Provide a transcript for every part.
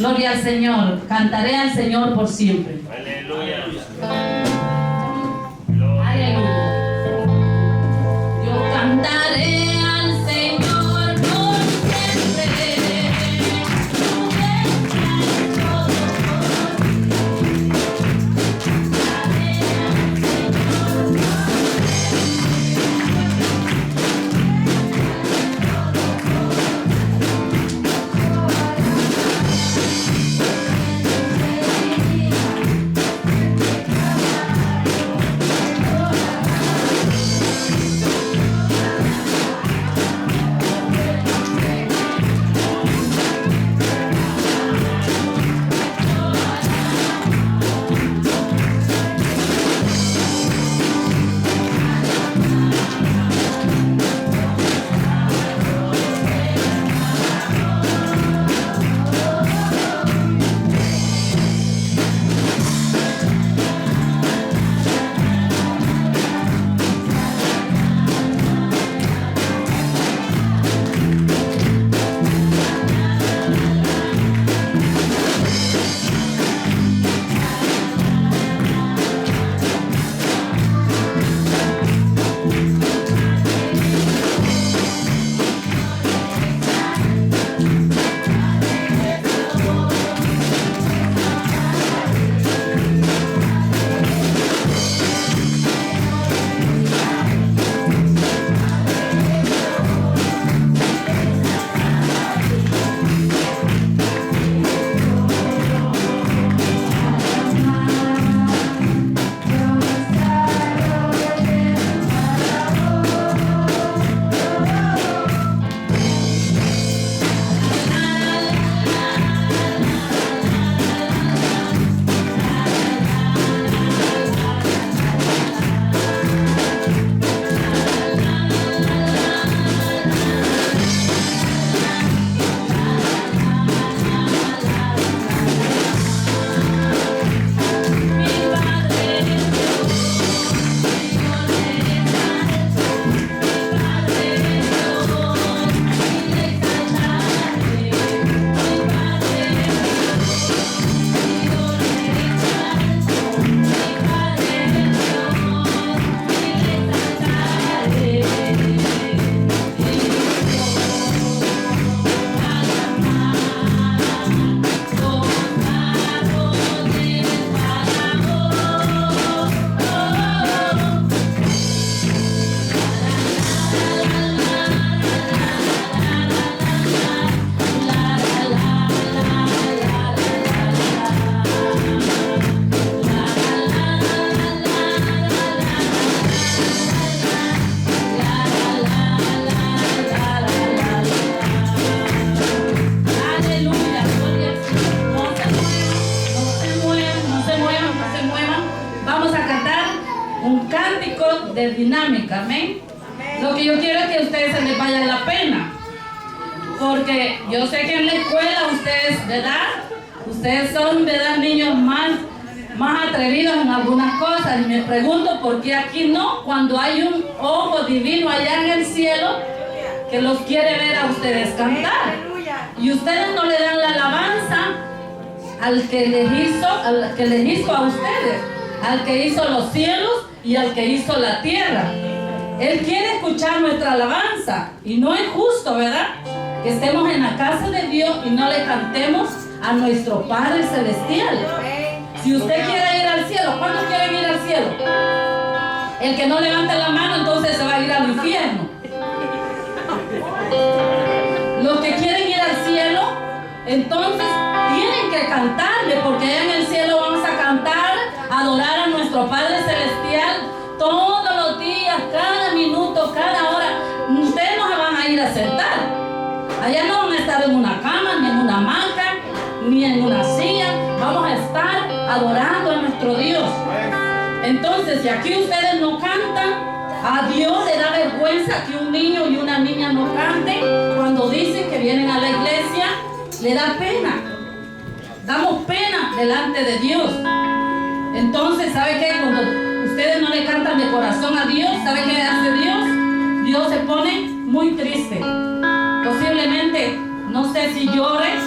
Gloria al Señor. Cantaré al Señor por siempre. Aleluya. Aleluya. Yo cantaré al Señor por siempre. Tú vendrás todo por mí. Cantaré al Señor por de dinámica, amén. Lo que yo quiero es que a ustedes se les vaya la pena, porque yo sé que en la escuela ustedes, ¿verdad? Ustedes son, ¿verdad?, niños más atrevidos en algunas cosas, y me pregunto por qué aquí no, cuando hay un ojo divino allá en el cielo que los quiere ver a ustedes cantar, y ustedes no le dan la alabanza al que les hizo a ustedes, al que hizo los cielos y al que hizo la tierra. Él quiere escuchar nuestra alabanza, y no es justo, ¿verdad?, que estemos en la casa de Dios y no le cantemos a nuestro Padre Celestial. Si usted quiere ir al cielo, ¿cuántos quieren ir al cielo? El que no levante la mano, entonces se va a ir al infierno. Los que quieren ir al cielo, entonces tienen que cantarle, porque allá en el cielo vamos a cantar, adorar a nuestro Padre Celestial todos los días, cada minuto, cada hora. Ustedes no se van a ir a sentar. Allá no van a estar en una cama, ni en una hamaca, ni en una silla. Vamos a estar adorando a nuestro Dios. Entonces, si aquí ustedes no cantan, a Dios le da vergüenza que un niño y una niña no canten. Cuando dicen que vienen a la iglesia, le da pena. Damos pena delante de Dios. Entonces, ¿sabe qué? Cuando ustedes no le cantan de corazón a Dios, ¿sabe qué hace Dios? Dios se pone muy triste. Posiblemente, no sé si llores,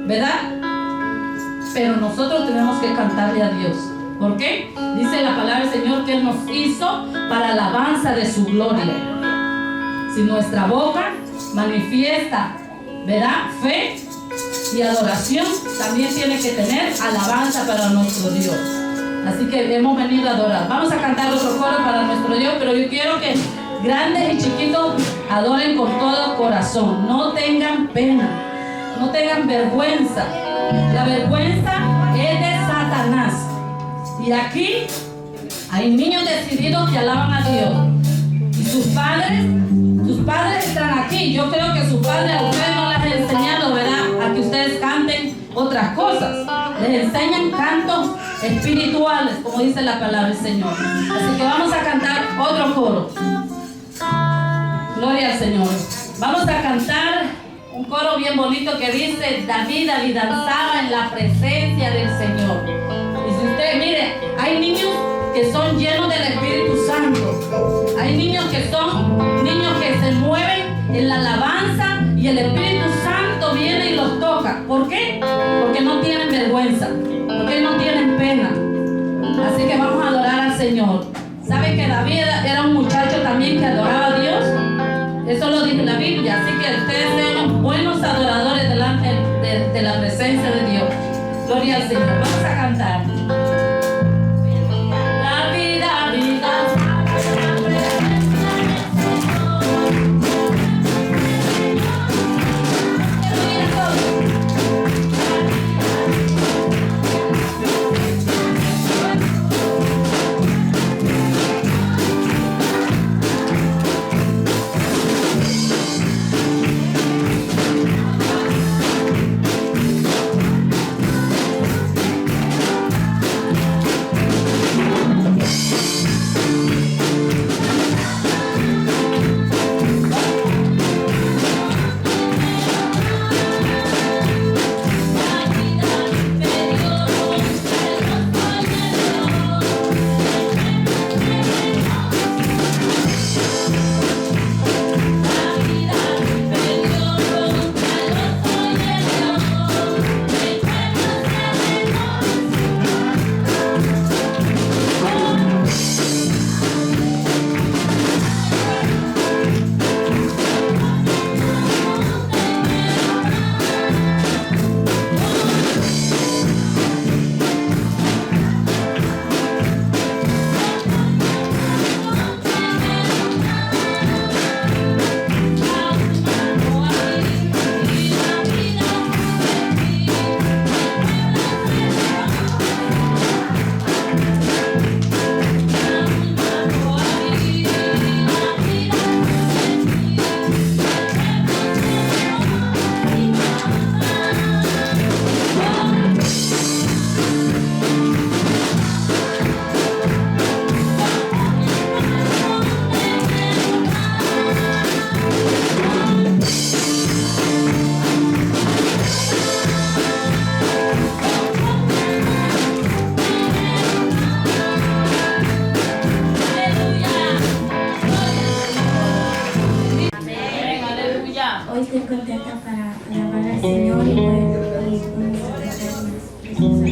¿verdad? pero nosotros tenemos que cantarle a Dios. ¿Por qué? Dice la palabra del Señor que Él nos hizo para alabanza de su gloria. Si nuestra boca manifiesta, ¿verdad?, fe y adoración, también tiene que tener alabanza para nuestro Dios. Así que hemos venido a adorar. Vamos a cantar otro coro para nuestro Dios, pero yo quiero que grandes y chiquitos adoren con todo corazón. No tengan pena, no tengan vergüenza. La vergüenza es de Satanás. Y aquí hay niños decididos que alaban a Dios. Y sus padres están aquí. Yo creo que sus padres a ustedes no les han enseñado, ¿verdad?, a que ustedes canten otras cosas. Les enseñan cantos espirituales, como dice la palabra del Señor. Así que vamos a cantar otro coro. Gloria al Señor. Vamos a cantar un coro bien bonito que dice: David danzaba en la presencia del Señor. Y si usted mire, hay niños que son llenos del Espíritu Santo. Hay niños que son niños que se mueven en la alabanza y el Espíritu Santo viene y los toca. ¿Por qué? Porque no tienen vergüenza, porque no tienen pena. Así que vamos a adorar al Señor. ¿Saben que David era un muchacho también que adoraba a Dios? Eso lo dice la Biblia. Así que ustedes sean buenos adoradores delante de la presencia de Dios. Gloria al Señor. Vamos a cantar. Hoy estoy contenta para alabar al Señor y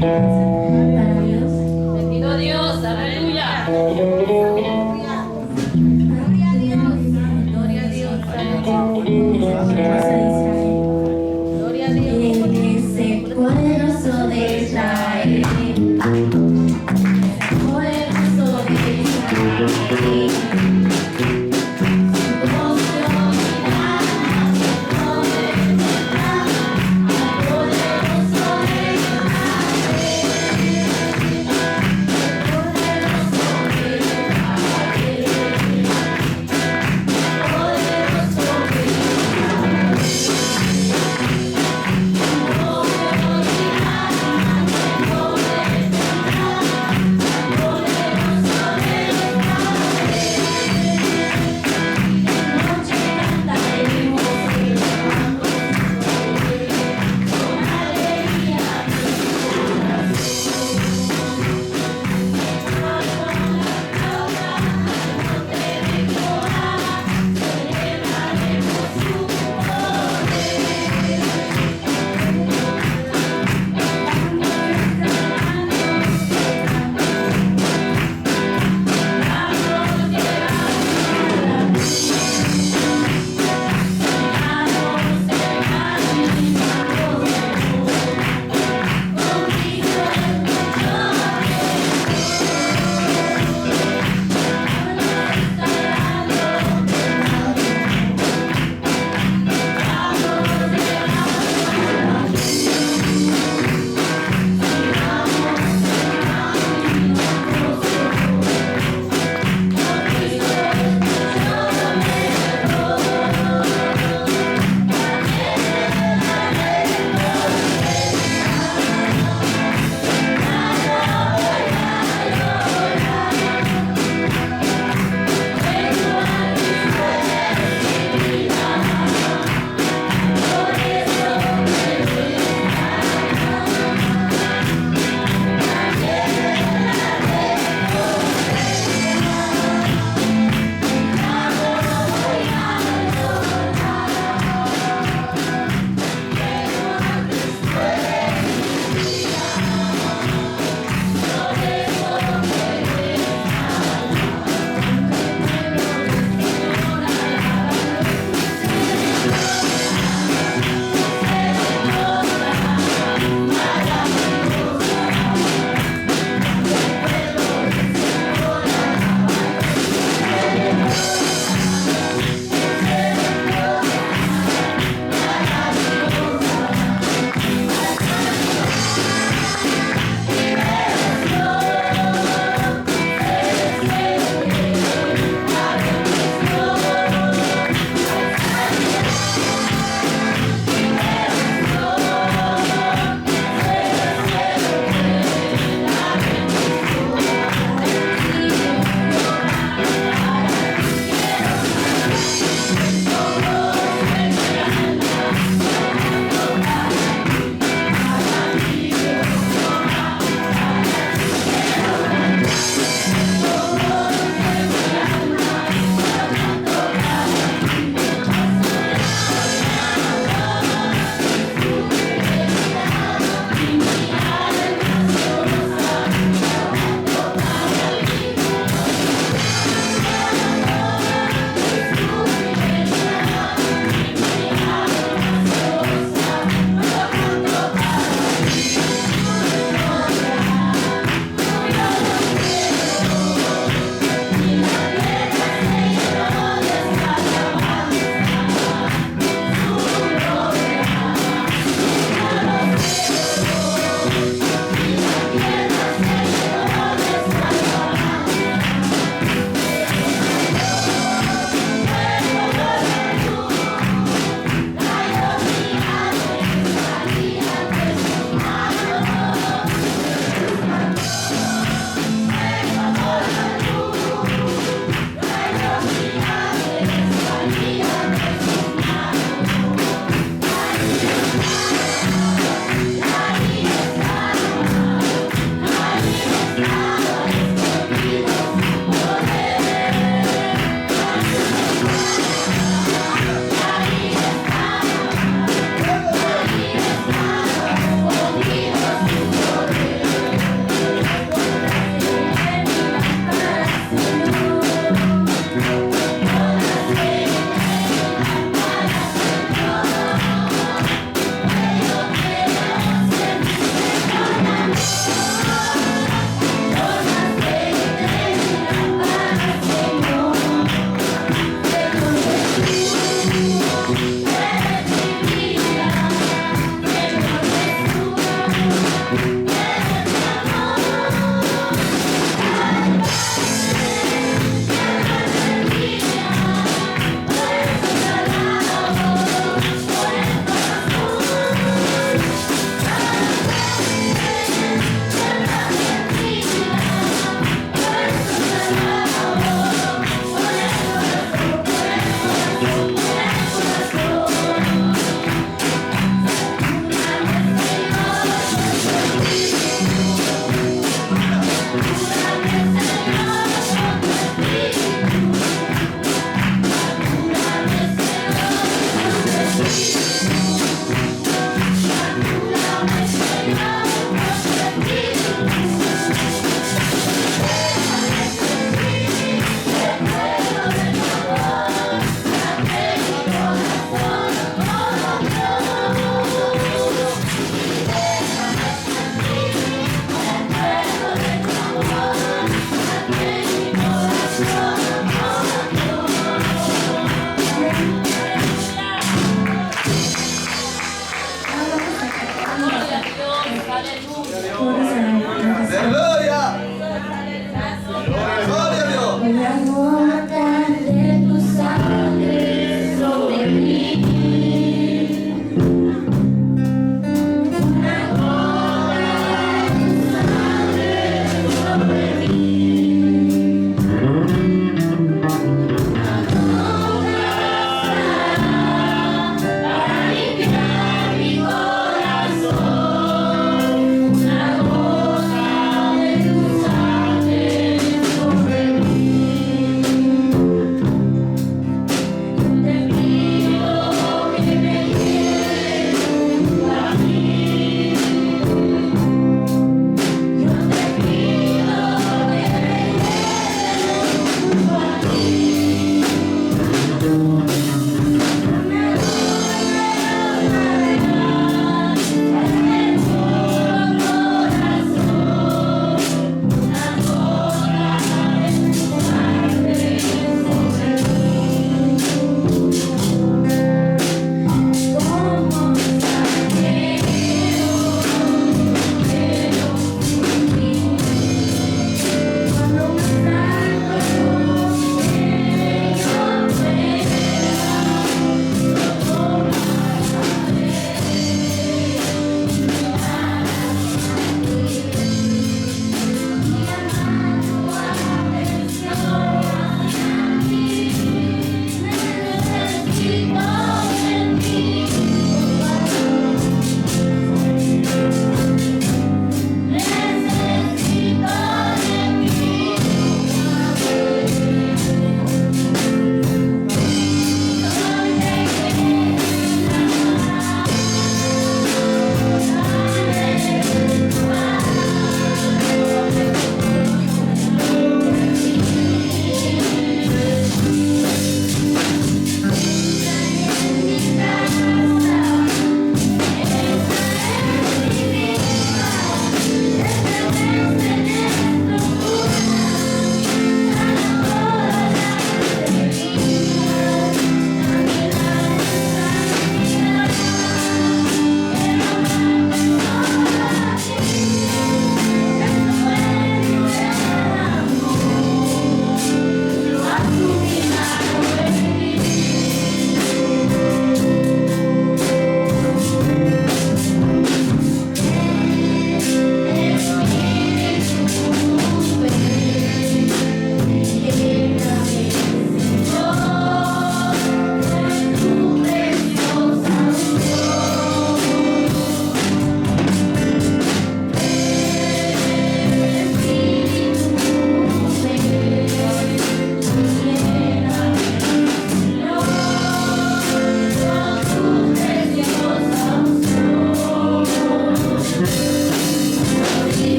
para Dios. Bendito Dios, aleluya. Gloria a Dios. Gloria a Dios. Gloria a Dios. En ese poderoso de Israel. Poderoso de Israel.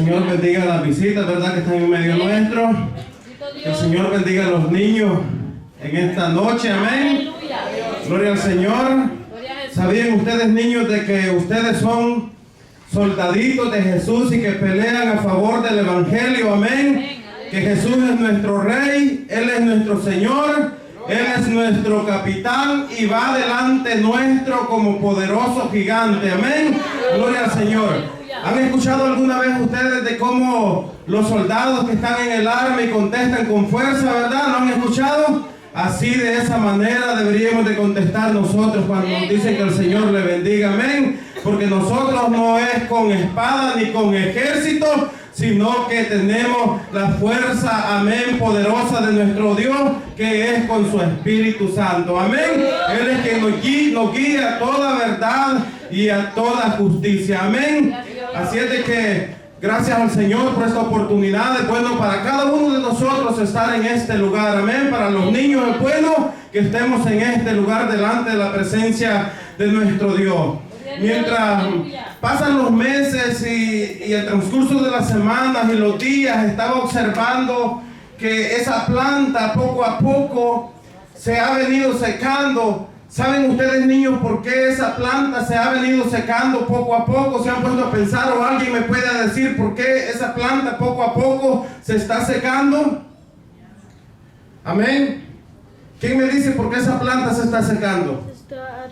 Señor bendiga las visitas, ¿verdad? Que están en medio nuestro. Que el Señor bendiga a los niños en esta noche, amén. Gloria al Señor. ¿Sabían ustedes, niños, de que ustedes son soldaditos de Jesús y que pelean a favor del Evangelio, amén? Que Jesús es nuestro Rey, Él es nuestro Señor, Él es nuestro capitán y va delante nuestro como poderoso gigante, amén. Gloria al Señor. ¿Han escuchado alguna vez ustedes de cómo los soldados que están en el arma y contestan con fuerza, verdad? ¿No han escuchado? Así, de esa manera deberíamos de contestar nosotros cuando nos dicen que el Señor le bendiga, amén. Porque nosotros no es con espada ni con ejército, sino que tenemos la fuerza, amén, poderosa de nuestro Dios, que es con su Espíritu Santo, amén. Él es quien nos guía a toda verdad y a toda justicia, amén. Así es de que gracias al Señor por esta oportunidad. Es bueno para cada uno de nosotros estar en este lugar, amén. Para los niños es bueno que estemos en este lugar delante de la presencia de nuestro Dios. Mientras pasan los meses y el transcurso de las semanas y los días, estaba observando que esa planta poco a poco se ha venido secando. ¿Saben ustedes, niños, por qué esa planta se ha venido secando poco a poco? ¿Se han puesto a pensar o alguien me puede decir por qué esa planta poco a poco se está secando? Amén. ¿Quién me dice por qué esa planta se está secando? Está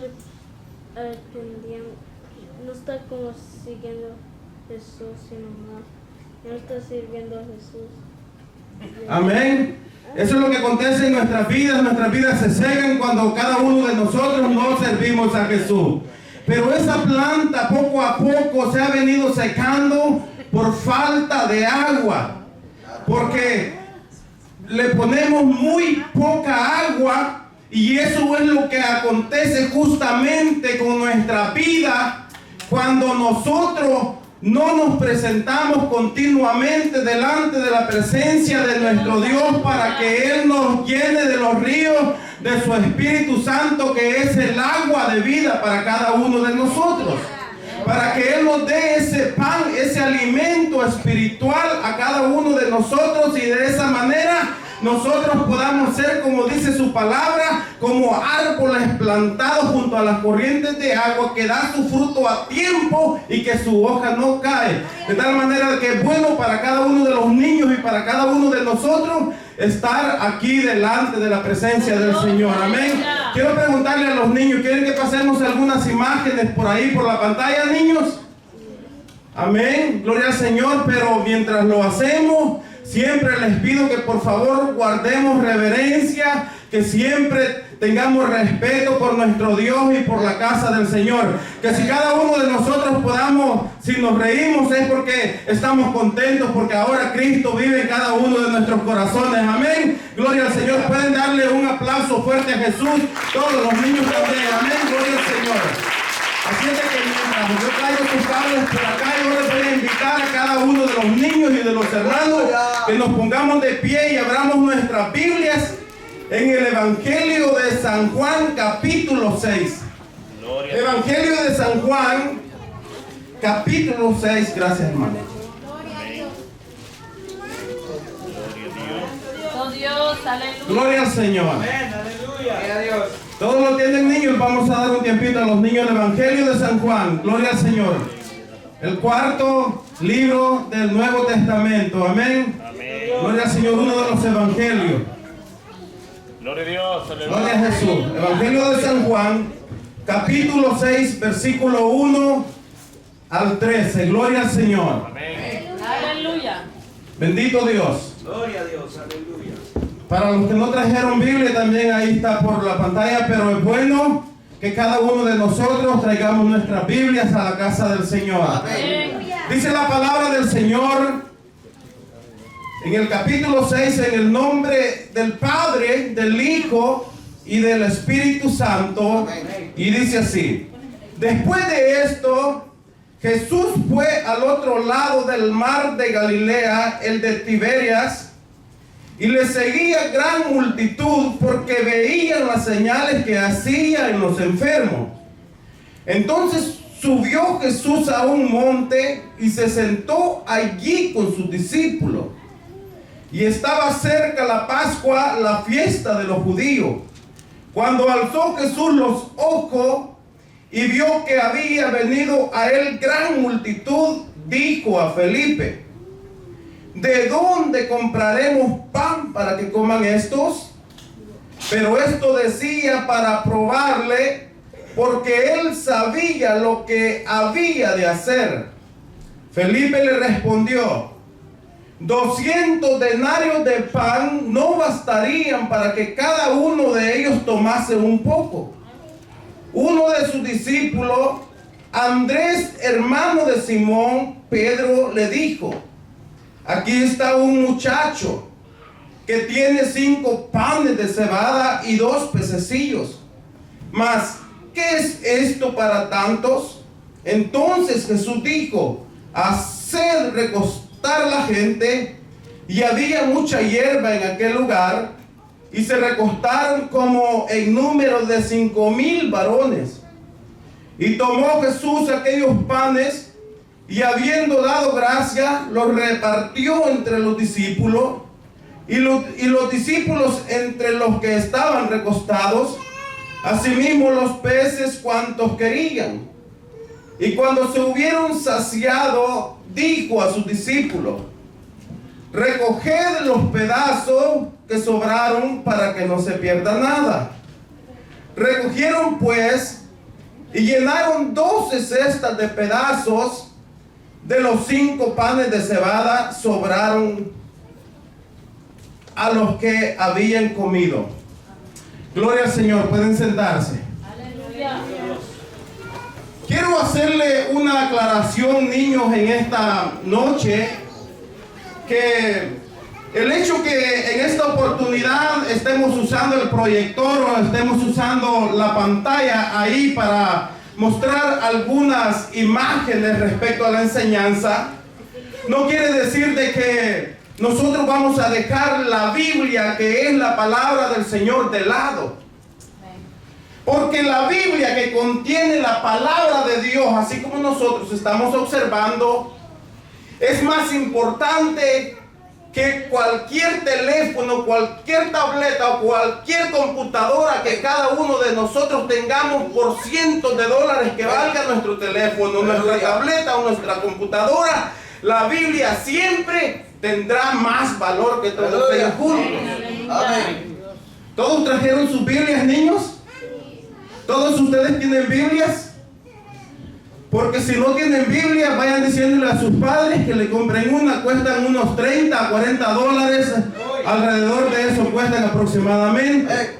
arrepintiendo, no está como siguiendo a Jesús, sino más, no está sirviendo a Jesús. Amén. Eso es lo que acontece en nuestras vidas se secan cuando cada uno de nosotros no servimos a Jesús. Pero esa planta poco a poco se ha venido secando por falta de agua, porque le ponemos muy poca agua. Y eso es lo que acontece justamente con nuestra vida cuando nosotros no nos presentamos continuamente delante de la presencia de nuestro Dios para que Él nos llene de los ríos de su Espíritu Santo, que es el agua de vida para cada uno de nosotros. Para que Él nos dé ese pan, ese alimento espiritual a cada uno de nosotros, y de esa manera nosotros podamos ser, como dice su palabra, como árboles plantados junto a las corrientes de agua, que da su fruto a tiempo y que su hoja no cae. De tal manera que es bueno para cada uno de los niños y para cada uno de nosotros estar aquí delante de la presencia del Señor. Amén. Quiero preguntarle a los niños, ¿quieren que pasemos algunas imágenes por ahí, por la pantalla, niños? Amén. Gloria al Señor. Pero mientras lo hacemos, siempre les pido que por favor guardemos reverencia, que siempre tengamos respeto por nuestro Dios y por la casa del Señor. Que si cada uno de nosotros podamos, si nos reímos es porque estamos contentos, porque ahora Cristo vive en cada uno de nuestros corazones. Amén. Gloria al Señor. Pueden darle un aplauso fuerte a Jesús, todos los niños también. Amén. Gloria al Señor. Así es que mientras yo traigo sus padres por acá, yo les voy a invitar a cada uno de los niños y de los hermanos que nos pongamos de pie y abramos nuestras Biblias en el Evangelio de San Juan, capítulo 6. Evangelio de San Juan, capítulo 6. Gracias, hermano. Gloria al Señor. Gloria a Dios. Todos lo tienen, niños. Vamos a dar un tiempito a los niños. El Evangelio de San Juan. Gloria al Señor. El cuarto libro del Nuevo Testamento. Amén. Amén. Gloria al Señor. Uno de los evangelios. Gloria a Dios. Aleluya. Gloria a Jesús. Evangelio de San Juan, capítulo 6, versículo 1 al 13. Gloria al Señor. Amén. Aleluya. Bendito Dios. Gloria a Dios, aleluya. Para los que no trajeron Biblia, también ahí está por la pantalla, pero es bueno que cada uno de nosotros traigamos nuestras Biblias a la casa del Señor. Amén. Dice la palabra del Señor en el capítulo 6, en el nombre del Padre, del Hijo y del Espíritu Santo. Y dice así: después de esto, Jesús fue al otro lado del mar de Galilea, el de Tiberias, y le seguía gran multitud porque veían las señales que hacía en los enfermos. Entonces subió Jesús a un monte y se sentó allí con sus discípulos. Y estaba cerca la Pascua, la fiesta de los judíos. Cuando alzó Jesús los ojos y vio que había venido a él gran multitud, dijo a Felipe: ¿de dónde compraremos pan para que coman estos? Pero esto decía para probarle, porque él sabía lo que había de hacer. Felipe le respondió: 200 denarios de pan no bastarían para que cada uno de ellos tomase un poco. Uno de sus discípulos, Andrés, hermano de Simón Pedro, le dijo: aquí está un muchacho que tiene 5 panes de cebada y 2 pececillos. Mas, ¿qué es esto para tantos? Entonces Jesús dijo: haced recostar la gente. Y había mucha hierba en aquel lugar, y se recostaron como en número de 5,000 varones. Y tomó Jesús aquellos panes, y habiendo dado gracia, los repartió entre los discípulos, y los discípulos entre los que estaban recostados, asimismo los peces cuantos querían. Y cuando se hubieron saciado, dijo a sus discípulos: recoged los pedazos que sobraron para que no se pierda nada. Recogieron pues y llenaron 12 cestas de pedazos. De los 5 panes de cebada sobraron a los que habían comido. Gloria al Señor. Pueden sentarse. Aleluya. Quiero hacerle una aclaración, niños, en esta noche, que el hecho que en esta oportunidad estemos usando el proyector o estemos usando la pantalla ahí para mostrar algunas imágenes respecto a la enseñanza, no quiere decir de que nosotros vamos a dejar la Biblia, que es la palabra del Señor, de lado. Porque la Biblia, que contiene la palabra de Dios, así como nosotros estamos observando, es más importante que cualquier teléfono, cualquier tableta o cualquier computadora que cada uno de nosotros tengamos por cientos de dólares que valga nuestro teléfono, nuestra tableta o nuestra computadora. La Biblia siempre tendrá más valor que todos ellos juntos. Amén. ¿Todos trajeron sus Biblias, niños? ¿Todos ustedes tienen Biblias? Porque si no tienen Biblia, vayan diciéndole a sus padres que le compren una. Cuestan unos 30 a 40 dólares. Alrededor de eso cuestan aproximadamente.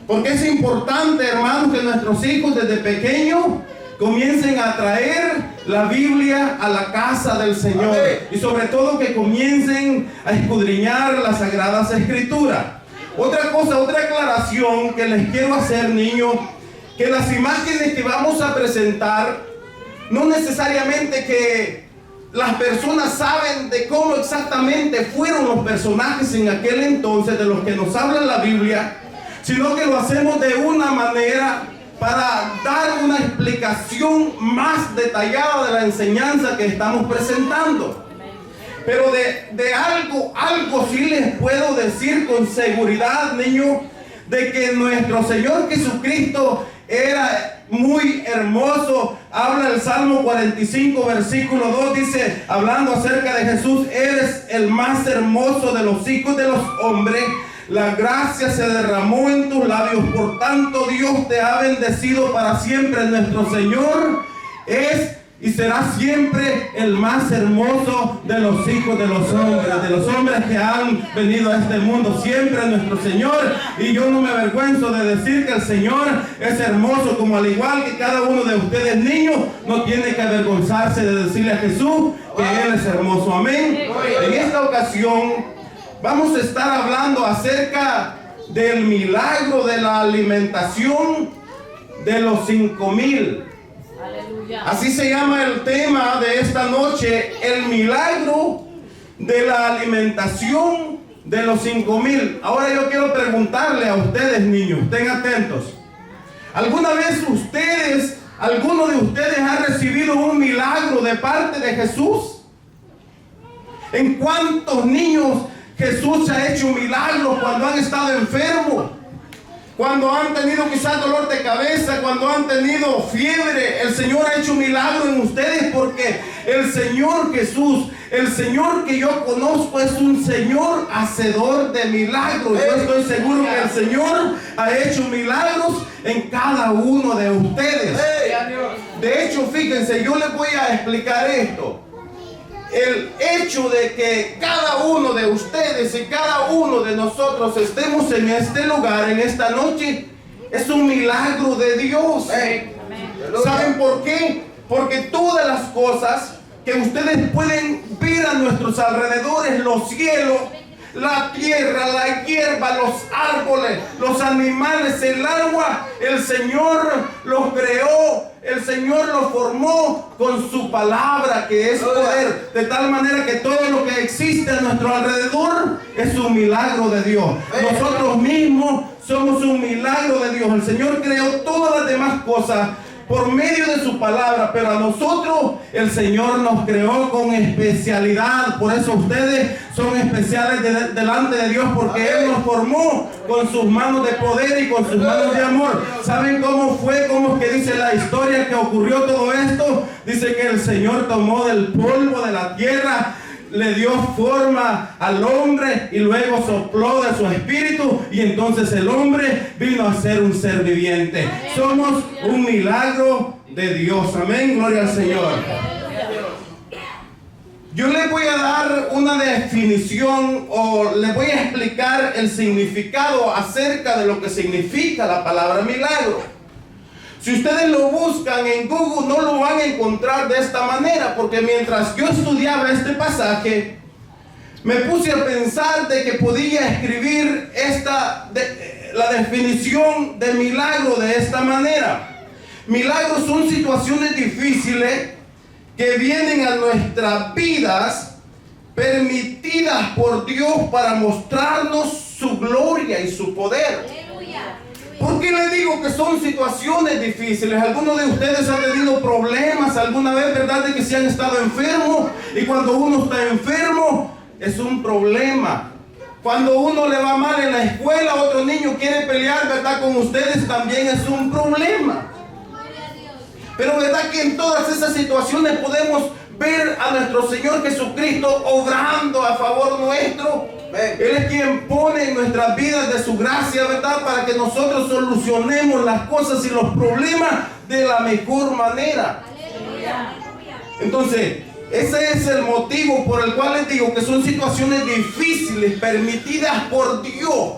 Porque es importante, hermanos, que nuestros hijos desde pequeños comiencen a traer la Biblia a la casa del Señor. Y sobre todo que comiencen a escudriñar las Sagradas Escrituras. Otra cosa, otra aclaración que les quiero hacer, niños, que las imágenes que vamos a presentar, no necesariamente que las personas saben de cómo exactamente fueron los personajes en aquel entonces de los que nos habla la Biblia, sino que lo hacemos de una manera para dar una explicación más detallada de la enseñanza que estamos presentando. Pero de algo sí les puedo decir con seguridad, niños, de que nuestro Señor Jesucristo era muy hermoso. Habla el Salmo 45, versículo 2, dice, hablando acerca de Jesús: eres el más hermoso de los hijos de los hombres. La gracia se derramó en tus labios, por tanto Dios te ha bendecido para siempre. Nuestro Señor es y será siempre el más hermoso de los hijos de los hombres que han venido a este mundo. Siempre nuestro Señor, y yo no me avergüenzo de decir que el Señor es hermoso, como al igual que cada uno de ustedes, niños, no tiene que avergonzarse de decirle a Jesús que Él es hermoso. Amén. En esta ocasión vamos a estar hablando acerca del milagro de la alimentación de los 5,000. Así se llama el tema de esta noche: el milagro de la alimentación de los 5,000. Ahora yo quiero preguntarle a ustedes, niños, estén atentos. ¿Alguna vez ustedes ¿Alguno de ustedes ha recibido un milagro de parte de Jesús? ¿En cuántos niños Jesús ha hecho milagros cuando han estado enfermos? Cuando han tenido quizás dolor de cabeza, cuando han tenido fiebre, el Señor ha hecho milagro en ustedes, porque el Señor Jesús, el Señor que yo conozco, es un Señor hacedor de milagros. Yo estoy seguro que el Señor ha hecho milagros en cada uno de ustedes. De hecho, fíjense, yo les voy a explicar esto. El hecho de que cada uno de ustedes y cada uno de nosotros estemos en este lugar, en esta noche, es un milagro de Dios. ¿Saben por qué? Porque todas las cosas que ustedes pueden ver a nuestros alrededores, los cielos, la tierra, la hierba, los árboles, los animales, el agua, el Señor los creó, el Señor los formó con su palabra, que es poder, de tal manera que todo lo que existe a nuestro alrededor es un milagro de Dios. Nosotros mismos somos un milagro de Dios. El Señor creó todas las demás cosas por medio de su palabra, pero a nosotros el Señor nos creó con especialidad. Por eso ustedes son especiales delante de Dios, porque Él nos formó con sus manos de poder y con sus manos de amor. ¿Saben cómo fue? ¿Cómo es que dice la historia que ocurrió todo esto? Dice que el Señor tomó del polvo de la tierra, le dio forma al hombre y luego sopló de su espíritu, y entonces el hombre vino a ser un ser viviente. Somos un milagro de Dios. Amén, gloria al Señor. Yo les voy a dar una definición, o les voy a explicar el significado acerca de lo que significa la palabra milagro. Si ustedes lo buscan en Google, no lo van a encontrar de esta manera, porque mientras yo estudiaba este pasaje, me puse a pensar de que podía escribir la definición de milagro de esta manera. Milagros son situaciones difíciles que vienen a nuestras vidas, permitidas por Dios para mostrarnos su gloria y su poder. ¿Por qué les digo que son situaciones difíciles? Algunos de ustedes han tenido problemas alguna vez, ¿verdad? De que se han estado enfermos. Y cuando uno está enfermo, es un problema. Cuando uno le va mal en la escuela, otro niño quiere pelear, ¿verdad? Con ustedes, también es un problema. Pero ¿verdad que en todas esas situaciones podemos ver a nuestro Señor Jesucristo obrando a favor nuestro? Él es quien pone en nuestras vidas de su gracia, ¿verdad? Para que nosotros solucionemos las cosas y los problemas de la mejor manera. Entonces, ese es el motivo por el cual les digo que son situaciones difíciles, permitidas por Dios,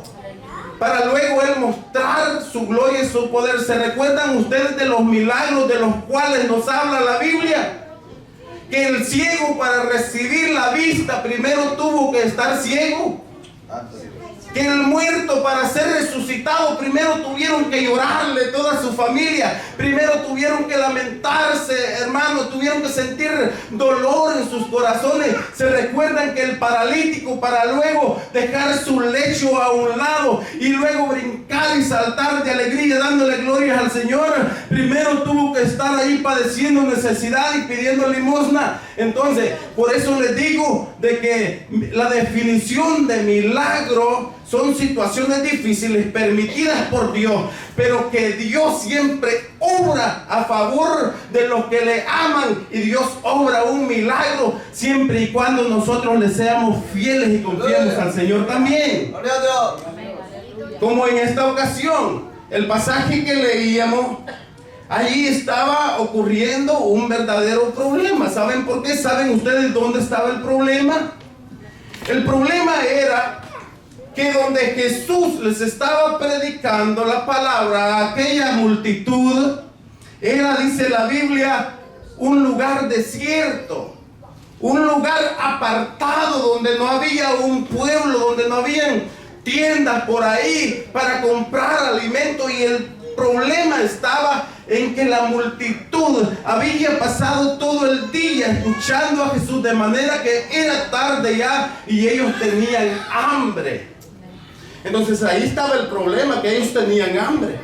para luego Él mostrar su gloria y su poder. ¿Se recuerdan ustedes de los milagros de los cuales nos habla la Biblia? Que el ciego, para recibir la vista, primero tuvo que estar ciego. Que el muerto, para ser resucitado, primero tuvieron que llorarle toda su familia. Primero tuvieron que lamentarse, hermanos, tuvieron que sentir dolor en sus corazones. Se recuerdan que el paralítico, para luego dejar su lecho a un lado y luego brincar y saltar de alegría dándole glorias al Señor, primero tuvo que estar ahí padeciendo necesidad y pidiendo limosna. Entonces, por eso les digo de que la definición de milagro son situaciones difíciles permitidas por Dios, pero que Dios siempre obra a favor de los que le aman, y Dios obra un milagro siempre y cuando nosotros le seamos fieles y confiemos al Señor también. Como en esta ocasión, el pasaje que leíamos, allí estaba ocurriendo un verdadero problema. ¿Saben por qué? ¿Saben ustedes dónde estaba el problema? El problema era que donde Jesús les estaba predicando la palabra a aquella multitud, era, dice la Biblia, un lugar desierto, un lugar apartado, donde no había un pueblo, donde no habían tiendas por ahí para comprar alimento. Y el problema estaba en que la multitud había pasado todo el día escuchando a Jesús, de manera que era tarde ya y ellos tenían hambre. Entonces ahí estaba el problema, que ellos tenían hambre.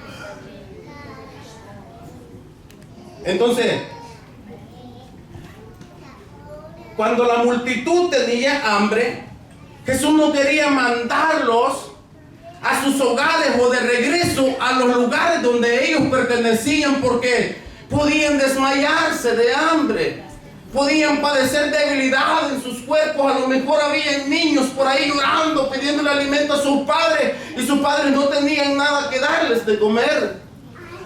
Entonces, cuando la multitud tenía hambre, Jesús no quería mandarlos a sus hogares o de regreso a los lugares donde ellos pertenecían, porque podían desmayarse de hambre, podían padecer debilidad en sus cuerpos. A lo mejor había niños por ahí llorando, pidiéndole alimento a sus padres, y sus padres no tenían nada que darles de comer.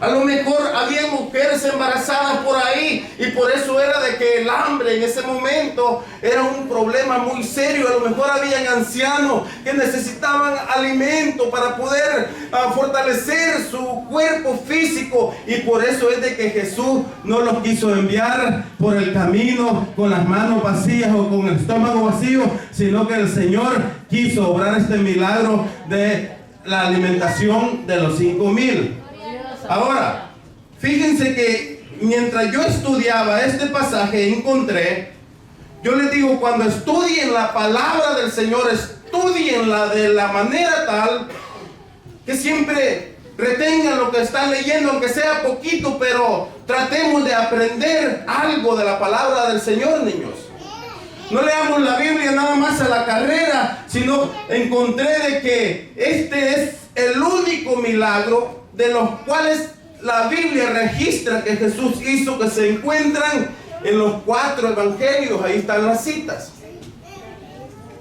A lo mejor había mujeres embarazadas por ahí, y por eso era de que el hambre en ese momento era un problema muy serio. A lo mejor habían ancianos que necesitaban alimento para poder fortalecer su cuerpo físico, y por eso es de que Jesús no los quiso enviar por el camino con las manos vacías o con el estómago vacío, sino que el Señor quiso obrar este milagro de la alimentación de los 5,000. Ahora, fíjense que mientras yo estudiaba este pasaje encontré, yo les digo, cuando estudien la palabra del Señor, estudienla de la manera tal que siempre retengan lo que están leyendo, aunque sea poquito, pero tratemos de aprender algo de la palabra del Señor, niños. No leamos la Biblia nada más a la carrera, sino encontré de que este es el único milagro de los cuales la Biblia registra que Jesús hizo, que se encuentran en los 4 evangelios. Ahí están las citas.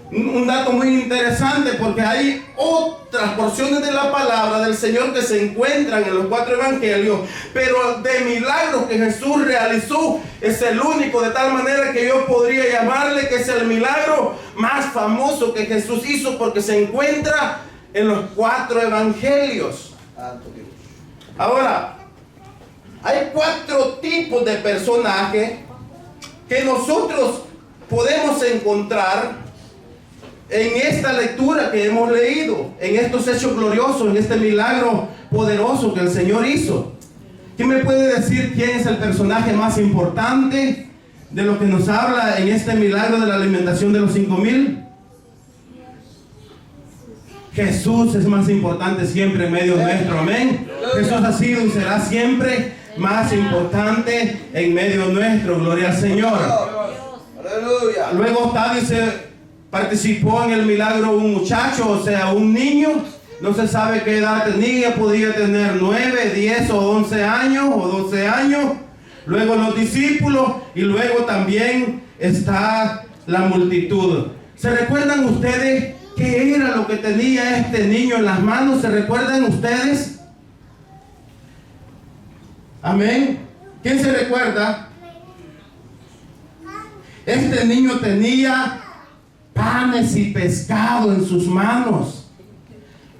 Un dato muy interesante, porque hay otras porciones de la palabra del Señor que se encuentran en los 4 evangelios, pero de milagros que Jesús realizó es el único, de tal manera que yo podría llamarle que es el milagro más famoso que Jesús hizo, porque se encuentra en los 4 evangelios. Ahora, hay 4 tipos de personajes que nosotros podemos encontrar en esta lectura que hemos leído, en estos hechos gloriosos, en este milagro poderoso que el Señor hizo. ¿Quién me puede decir quién es el personaje más importante de lo que nos habla en este milagro de la alimentación de los 5,000? Jesús es más importante siempre en medio nuestro, amén. Jesús ha sido y será siempre más importante en medio nuestro, gloria al Señor. Aleluya. Luego está, dice, participó en el milagro un muchacho, o sea, un niño. No se sabe qué edad tenía, podía tener 9, 10 o 11 años o 12 años. Luego los discípulos, y luego también está la multitud. ¿Se recuerdan ustedes qué era lo que tenía este niño en las manos? ¿Se recuerdan ustedes? Amén. ¿Quién se recuerda? Este niño tenía panes y pescado en sus manos.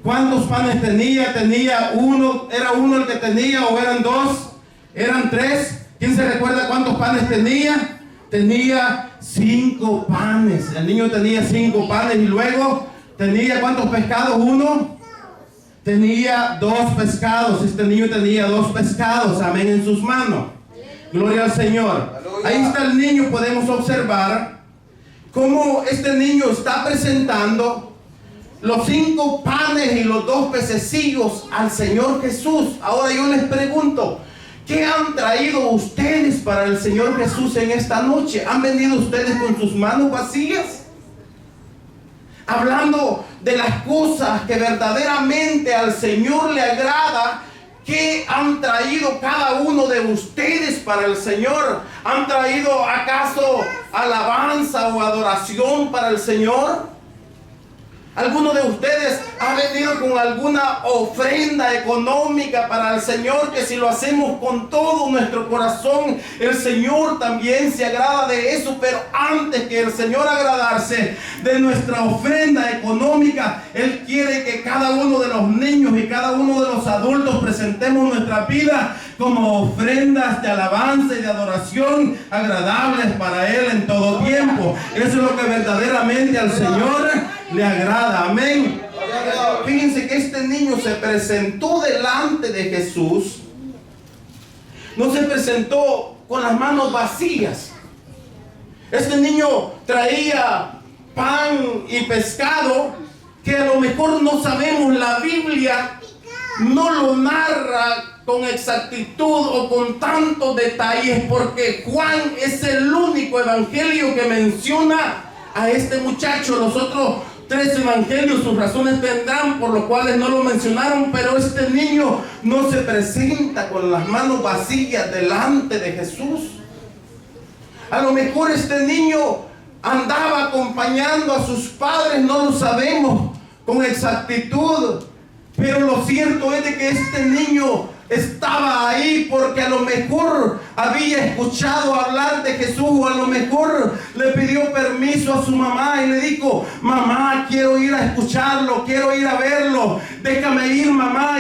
¿Cuántos panes tenía? ¿Tenía uno? ¿Era uno el que tenía o eran 2? ¿Eran 3? ¿Quién se recuerda cuántos panes tenía? Tenía 5 panes. El niño tenía 5 panes, y luego tenía ¿cuántos pescados? 1. Tenía 2 pescados. Este niño tenía 2 pescados, amén, en sus manos. Gloria al Señor. Ahí está el niño. Podemos observar cómo este niño está presentando los 5 panes y los 2 pececillos al Señor Jesús. Ahora yo les pregunto, ¿qué han traído ustedes para el Señor Jesús en esta noche? ¿Han venido ustedes con sus manos vacías? Hablando de las cosas que verdaderamente al Señor le agrada. ¿Qué han traído cada uno de ustedes para el Señor? ¿Han traído acaso alabanza o adoración para el Señor? ¿Alguno de ustedes ha venido con alguna ofrenda económica para el Señor? Que si lo hacemos con todo nuestro corazón, el Señor también se agrada de eso. Pero antes que el Señor agradarse de nuestra ofrenda económica, Él quiere que cada uno de los niños y cada uno de los adultos presentemos nuestra vida como ofrendas de alabanza y de adoración agradables para Él en todo tiempo. Eso es lo que verdaderamente al Señor le agrada, amén. Fíjense que este niño se presentó delante de Jesús. No se presentó con las manos vacías. Este niño traía pan y pescado, que a lo mejor no sabemos, la Biblia no lo narra con exactitud o con tantos detalles, porque Juan es el único evangelio que menciona a este muchacho. Los otros 3 evangelios sus razones tendrán por los cuales no lo mencionaron, pero este niño no se presenta con las manos vacías delante de Jesús. A lo mejor este niño andaba acompañando a sus padres, no lo sabemos con exactitud, pero lo cierto es de que este niño estaba ahí porque a lo mejor había escuchado hablar de Jesús, o a lo mejor le pidió permiso a su mamá y le dijo: mamá, quiero ir a escucharlo, quiero ir a verlo, déjame ir, mamá.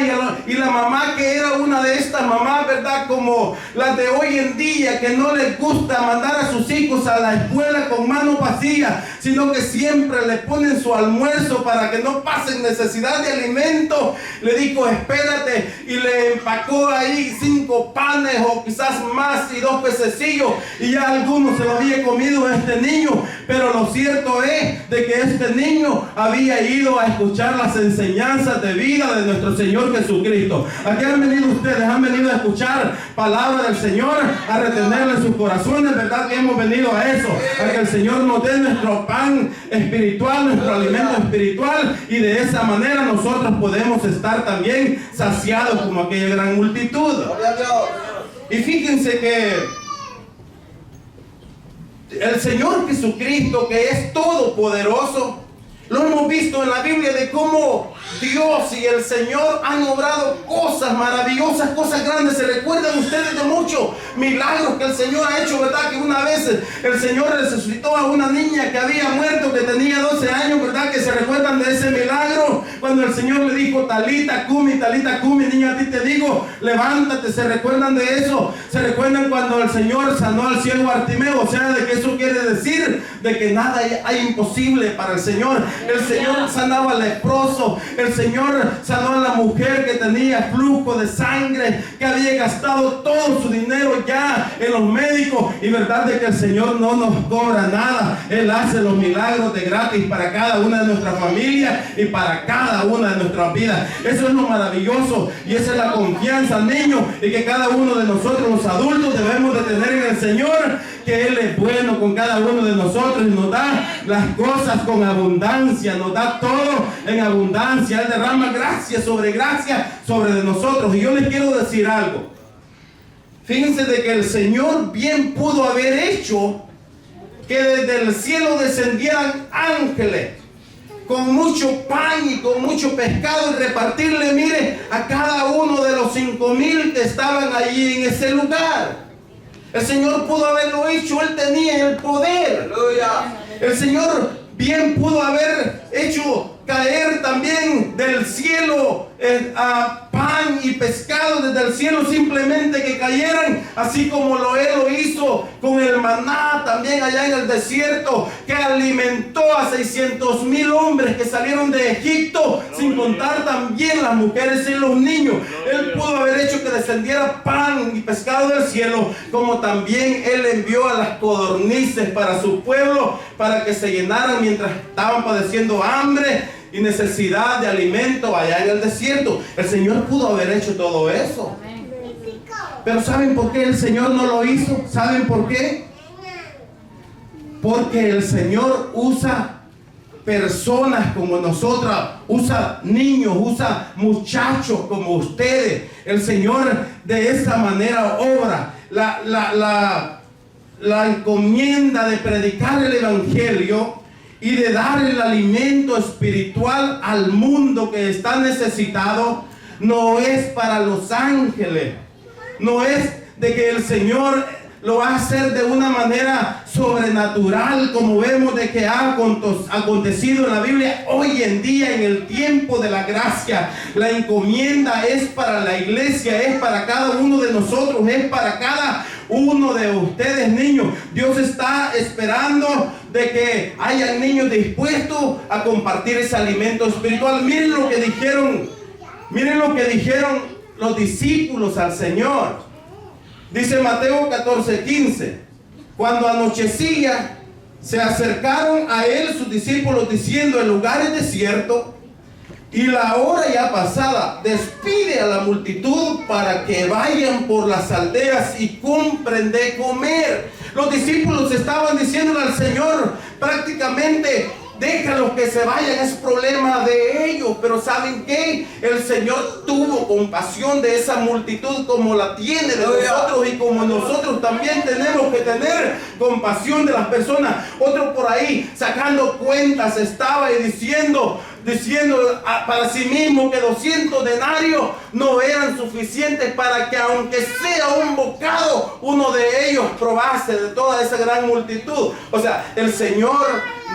Y la mamá, que era una de estas mamás, ¿verdad?, como las de hoy en día, que no les gusta mandar a sus hijos a la escuela con manos vacías, sino que siempre le ponen su almuerzo para que no pasen necesidad de alimento, le dijo: espérate, y le empacó ahí 5 panes o quizás más y 2 pececillos, y ya algunos se lo había comido este niño. Pero lo cierto es de que este niño había ido a escuchar las enseñanzas de vida de nuestro Señor Jesucristo. Aquí han venido ustedes, han venido a escuchar palabra del Señor, a retenerla en sus corazones, ¿verdad? Que hemos venido a eso, a que el Señor nos dé nuestro pan espiritual, nuestro alimento espiritual, y de esa manera nosotros podemos estar también saciados como aquella gran multitud. Y fíjense que el Señor Jesucristo, que es todopoderoso, lo hemos visto en la Biblia de cómo Dios y el Señor han obrado cosas maravillosas, cosas grandes. Se recuerdan ustedes de muchos milagros que el Señor ha hecho, ¿verdad? Que una vez el Señor resucitó a una niña que había muerto, que tenía 12 años, ¿verdad? Que se recuerdan de ese milagro, cuando el Señor le dijo: talita cumi, niña, a ti te digo, levántate. Se recuerdan de eso. Se recuerdan cuando el Señor sanó al ciego Bartimeo. O sea, de que eso quiere decir de que nada hay imposible para el Señor. El Señor sanaba al leproso. El Señor sanó a la mujer que tenía flujo de sangre, que había gastado todo su dinero ya en los médicos. Y verdad de que el Señor no nos cobra nada. Él hace los milagros de gratis para cada una de nuestras familias y para cada una de nuestras vidas. Eso es lo maravilloso, y esa es la confianza, niños, y que cada uno de nosotros, los adultos, debemos de tener en el Señor, que Él es bueno con cada uno de nosotros y nos da las cosas con abundancia, nos da todo en abundancia. Él derrama gracia sobre de nosotros. Y yo les quiero decir algo. Fíjense de que el Señor bien pudo haber hecho que desde el cielo descendieran ángeles con mucho pan y con mucho pescado, y repartirle, mire, a cada uno de los 5,000 que estaban allí en ese lugar. El Señor pudo haberlo hecho, Él tenía el poder. ¡Aleluya! El Señor bien pudo haber hecho caer también del cielo a pan y pescado desde el cielo, simplemente que cayeran, así como Él lo hizo con el maná también allá en el desierto, que alimentó a 600,000 hombres que salieron de Egipto, sin contar también las mujeres y los niños. Él pudo haber hecho que descendiera pan y pescado del cielo, como también Él envió a las codornices para su pueblo, para que se llenaran mientras estaban padeciendo hambre y necesidad de alimento allá en el desierto. El Señor pudo haber hecho todo eso. Pero ¿saben por qué el Señor no lo hizo? ¿Saben por qué? Porque el Señor usa personas como nosotras, usa niños, usa muchachos como ustedes. El Señor de esa manera obra. La encomienda de predicar el Evangelio y de dar el alimento espiritual al mundo que está necesitado, no es para los ángeles, no es de que el Señor lo va a hacer de una manera sobrenatural, como vemos de que ha acontecido en la Biblia hoy en día, en el tiempo de la gracia. La encomienda es para la iglesia, es para cada uno de nosotros, es para cada uno de ustedes, niños. Dios está esperando de que hayan niños dispuestos a compartir ese alimento espiritual. Miren lo que dijeron los discípulos al Señor. Dice Mateo 14:15: cuando anochecía, se acercaron a Él sus discípulos diciendo: el lugar es desierto y la hora ya pasada, despide a la multitud para que vayan por las aldeas y compren de comer. Los discípulos estaban diciéndole al Señor prácticamente: déjalos que se vayan, es problema de ellos. Pero ¿saben qué? El Señor tuvo compasión de esa multitud como la tiene de nosotros, y como nosotros también tenemos que tener compasión de las personas. Otro por ahí sacando cuentas estaba y diciendo para sí mismo que 200 denarios no eran suficientes para que, aunque sea un bocado, uno de ellos probase de toda esa gran multitud. O sea, el Señor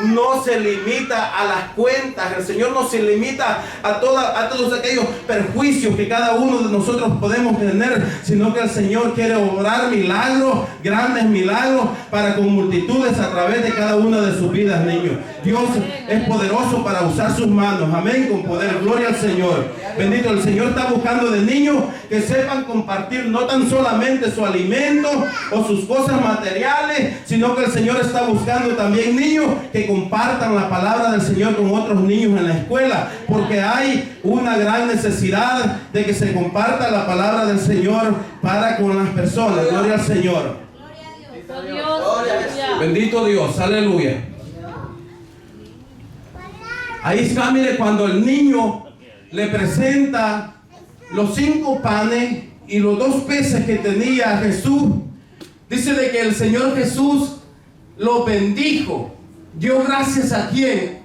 no se limita a las cuentas, el Señor no se limita a todos aquellos perjuicios que cada uno de nosotros podemos tener, sino que el Señor quiere obrar milagros, grandes milagros, para con multitudes a través de cada una de sus vidas, niños. Dios es poderoso para usar sus manos, amén, con poder. Gloria al Señor. Bendito, el Señor está buscando de niños que sepan compartir no tan solamente su alimento o sus cosas materiales, sino que el Señor está buscando también niños que compartan la palabra del Señor con otros niños en la escuela, porque hay una gran necesidad de que se comparta la palabra del Señor para con las personas. Gloria al Señor. Bendito Dios, aleluya. Ahí está, mire, cuando el niño le presenta los 5 panes y los 2 peces que tenía Jesús, dice de que el Señor Jesús lo bendijo. Dio gracias a quién,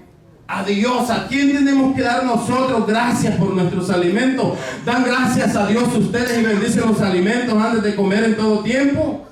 a Dios. ¿A quién tenemos que dar nosotros gracias por nuestros alimentos? Dan gracias a Dios ustedes y bendicen los alimentos antes de comer en todo tiempo.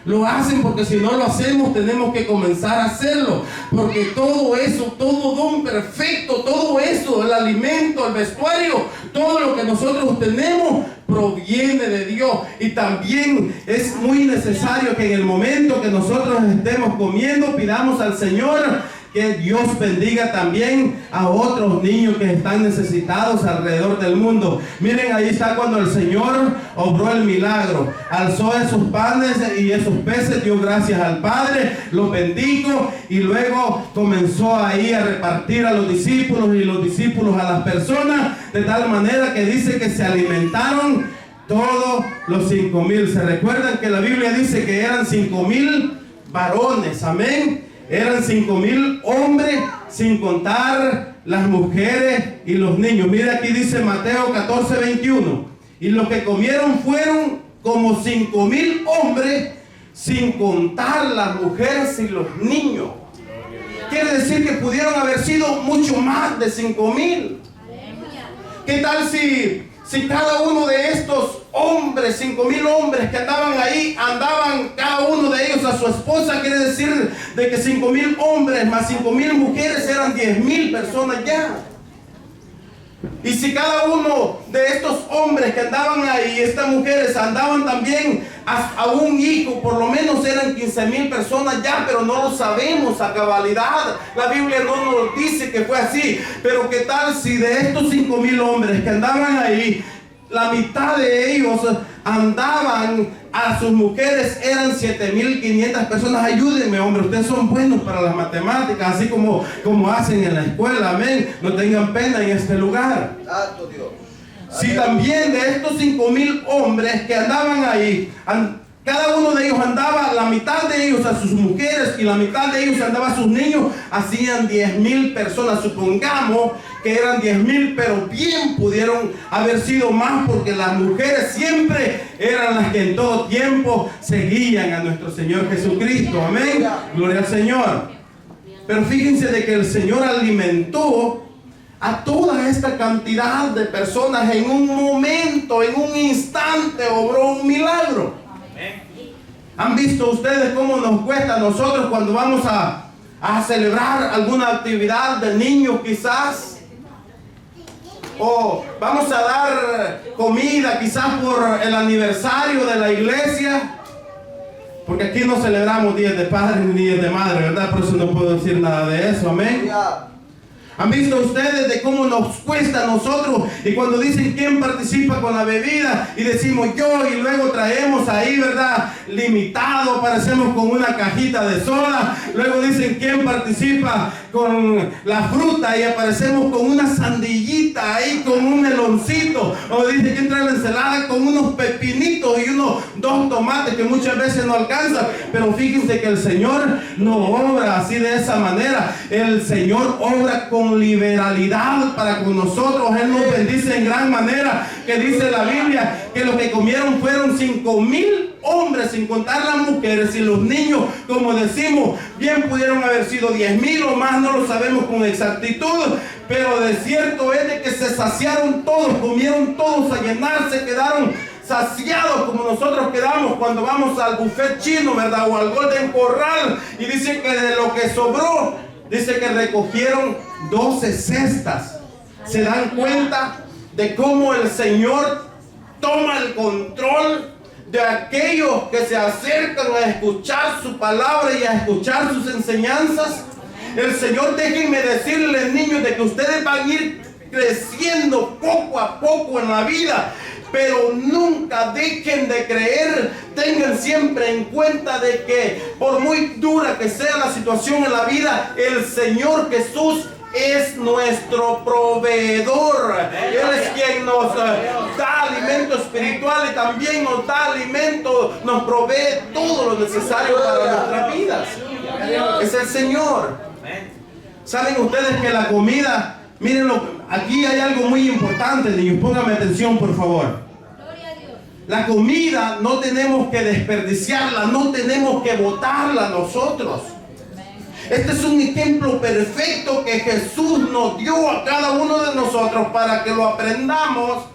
Lo hacen porque si no lo hacemos tenemos que comenzar a hacerlo, porque todo eso, todo don perfecto, todo eso, el alimento, el vestuario, todo lo que nosotros tenemos proviene de Dios. Y también es muy necesario que en el momento que nosotros estemos comiendo pidamos al Señor que Dios bendiga también a otros niños que están necesitados alrededor del mundo. Miren, ahí está cuando el Señor obró el milagro. Alzó esos panes y esos peces, dio gracias al Padre, los bendijo y luego comenzó ahí a repartir a los discípulos y los discípulos a las personas, de tal manera que dice que se alimentaron todos los 5,000. ¿Se recuerdan que la Biblia dice que eran 5,000 varones? Amén. Eran 5,000 hombres, sin contar las mujeres y los niños. Mira, aquí dice Mateo 14:21. Y los que comieron fueron como 5,000 hombres, sin contar las mujeres y los niños. Quiere decir que pudieron haber sido mucho más de 5,000. ¿Qué tal si cada uno de estos hombres, 5,000 hombres que andaban ahí, andaban cada uno de ellos a su esposa? Quiere decir de que 5,000 hombres más 5,000 mujeres eran 10,000 personas ya. Y si cada uno de estos hombres que andaban ahí, estas mujeres andaban también a un hijo, por lo menos eran 15,000 personas ya, pero no lo sabemos a cabalidad. La Biblia no nos dice que fue así. Pero qué tal si de estos 5,000 hombres que andaban ahí, la mitad de ellos andaban a sus mujeres, eran 7,500 personas. Ayúdenme, hombre, ustedes son buenos para las matemáticas, así como hacen en la escuela, amén. No tengan pena en este lugar. Santo Dios. Si también de estos 5,000 hombres que andaban ahí, cada uno de ellos andaba, la mitad de ellos a sus mujeres y la mitad de ellos andaba a sus niños, hacían 10,000 personas. Supongamos que eran 10,000, pero bien pudieron haber sido más, porque las mujeres siempre eran las que en todo tiempo seguían a nuestro Señor Jesucristo. Amén. Gloria al Señor. Pero fíjense de que el Señor alimentó a toda esta cantidad de personas en un momento, en un instante, obró un milagro. ¿Han visto ustedes cómo nos cuesta a nosotros cuando vamos a celebrar alguna actividad de niños quizás? O vamos a dar comida quizás por el aniversario de la iglesia. Porque aquí no celebramos días de padre ni días de madre, ¿verdad? Por eso no puedo decir nada de eso, amén. ¿Han visto ustedes de cómo nos cuesta a nosotros? Y cuando dicen quién participa con la bebida y decimos yo, y luego traemos ahí, ¿verdad? Limitado, parecemos con una cajita de soda. Luego dicen quién participa con la fruta y aparecemos con una sandillita ahí, con un meloncito, o dice que entra en la ensalada con unos pepinitos y dos tomates que muchas veces no alcanzan. Pero fíjense que el Señor no obra así de esa manera. El Señor obra con liberalidad para con nosotros. Él nos bendice en gran manera, que dice la Biblia que lo que comieron fueron 5,000 hombres, sin contar las mujeres y los niños. Como decimos, bien pudieron haber sido 10,000 o más, no lo sabemos con exactitud, pero de cierto es de que se saciaron todos, comieron todos a llenarse, quedaron saciados como nosotros quedamos cuando vamos al buffet chino, ¿verdad? O al Golden Corral, y dice que de lo que sobró, dice que recogieron 12 cestas. ¿Se dan cuenta de cómo el Señor toma el control de aquellos que se acercan a escuchar su palabra y a escuchar sus enseñanzas? El Señor, déjenme decirles, niños, de que ustedes van a ir creciendo poco a poco en la vida, pero nunca dejen de creer. Tengan siempre en cuenta de que por muy dura que sea la situación en la vida, el Señor Jesús es nuestro proveedor. Él es quien nos da alimento espiritual y también nos da alimento, nos provee todo lo necesario para nuestras vidas. Es el Señor. ¿Saben ustedes que la comida, mírenlo, aquí hay algo muy importante, niños, pónganme atención por favor. La comida no tenemos que desperdiciarla, no tenemos que botarla nosotros. Este es un ejemplo perfecto que Jesús nos dio a cada uno de nosotros para que lo aprendamos.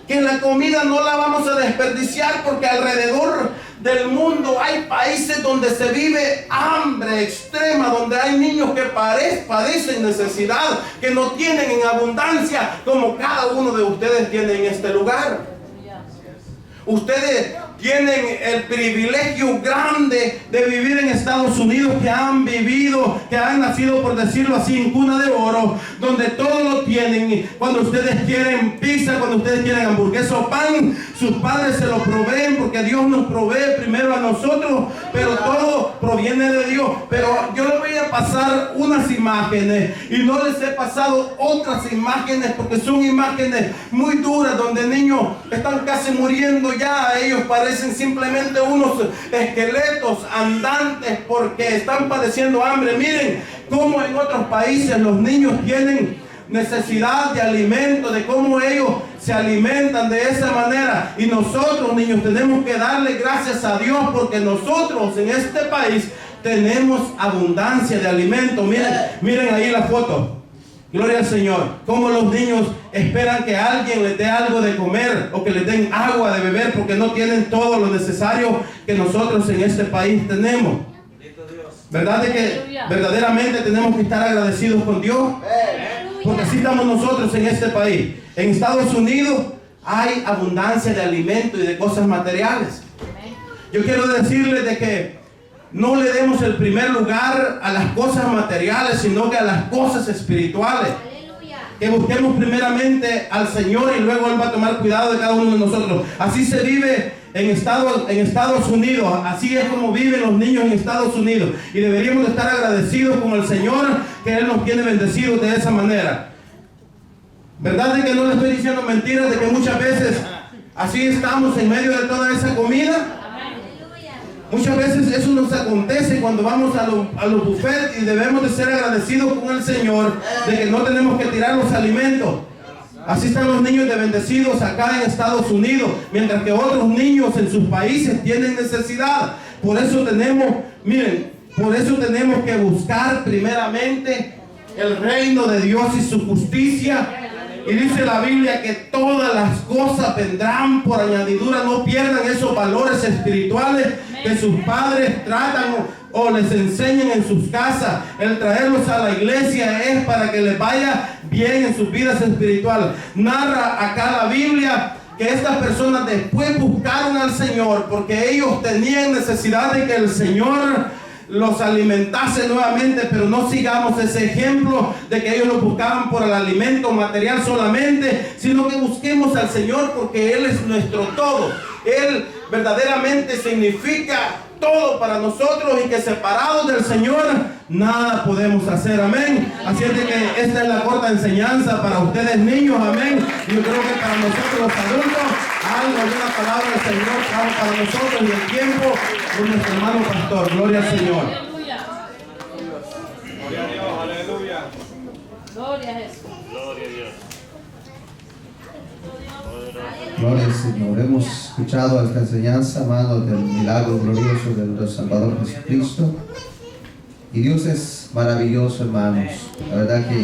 Que la comida no la vamos a desperdiciar, porque alrededor del mundo hay países donde se vive hambre extrema, donde hay niños que padecen necesidad, que no tienen en abundancia como cada uno de ustedes tiene en este lugar. Ustedes tienen el privilegio grande de vivir en Estados Unidos, que han vivido, que han nacido, por decirlo así, en cuna de oro, donde todo lo tienen. Cuando ustedes quieren pizza, cuando ustedes quieren hamburguesa o pan, sus padres se lo proveen, porque Dios nos provee primero a nosotros, pero todo proviene de Dios. Pero yo les voy a pasar unas imágenes, y no les he pasado otras imágenes porque son imágenes muy duras, donde niños están casi muriendo ya. Ellos parecen simplemente unos esqueletos andantes porque están padeciendo hambre. Miren cómo en otros países los niños tienen necesidad de alimento, de cómo ellos se alimentan de esa manera. Y nosotros, niños, tenemos que darle gracias a Dios, porque nosotros en este país tenemos abundancia de alimento. Miren ahí la foto. Gloria al Señor. Como los niños esperan que alguien les dé algo de comer o que les den agua de beber, porque no tienen todo lo necesario que nosotros en este país tenemos. ¿Verdad de que verdaderamente tenemos que estar agradecidos con Dios? Porque así estamos nosotros en este país. En Estados Unidos hay abundancia de alimento y de cosas materiales. Yo quiero decirles de que no le demos el primer lugar a las cosas materiales, sino que a las cosas espirituales. Aleluya. Que busquemos primeramente al Señor, y luego Él va a tomar cuidado de cada uno de nosotros. Así se vive en Estados Unidos. Así es como viven los niños en Estados Unidos. Y deberíamos estar agradecidos con el Señor, que Él nos tiene bendecidos de esa manera. ¿Verdad de que no le estoy diciendo mentiras? De que muchas veces así estamos en medio de toda esa comida. Muchas veces eso nos acontece cuando vamos a los buffets, y debemos de ser agradecidos con el Señor de que no tenemos que tirar los alimentos. Así están los niños de bendecidos acá en Estados Unidos, mientras que otros niños en sus países tienen necesidad. Por eso tenemos que buscar primeramente el reino de Dios y su justicia. Y dice la Biblia que todas las cosas vendrán por añadidura. No pierdan esos valores espirituales que sus padres tratan o les enseñan en sus casas. El traerlos a la iglesia es para que les vaya bien en sus vidas espirituales. Narra acá la Biblia que estas personas después buscaron al Señor porque ellos tenían necesidad de que el Señor los alimentase nuevamente. Pero no sigamos ese ejemplo de que ellos lo buscaban por el alimento material solamente, sino que busquemos al Señor, porque Él es nuestro todo. Él verdaderamente significa todo para nosotros y que separados del Señor nada podemos hacer, amén. Así es de que esta es la corta enseñanza para ustedes niños, amén. Yo creo que para nosotros los adultos, alguna palabra del Señor para nosotros y el tiempo con nuestro hermano pastor. Gloria al Señor. Aleluya. Gloria a Dios, aleluya. Gloria a Jesús. Gloria a Dios. Gloria al Señor. Hemos escuchado esta enseñanza, hermano, del milagro glorioso de nuestro Salvador Jesucristo. Y Dios es maravilloso, hermanos. La verdad que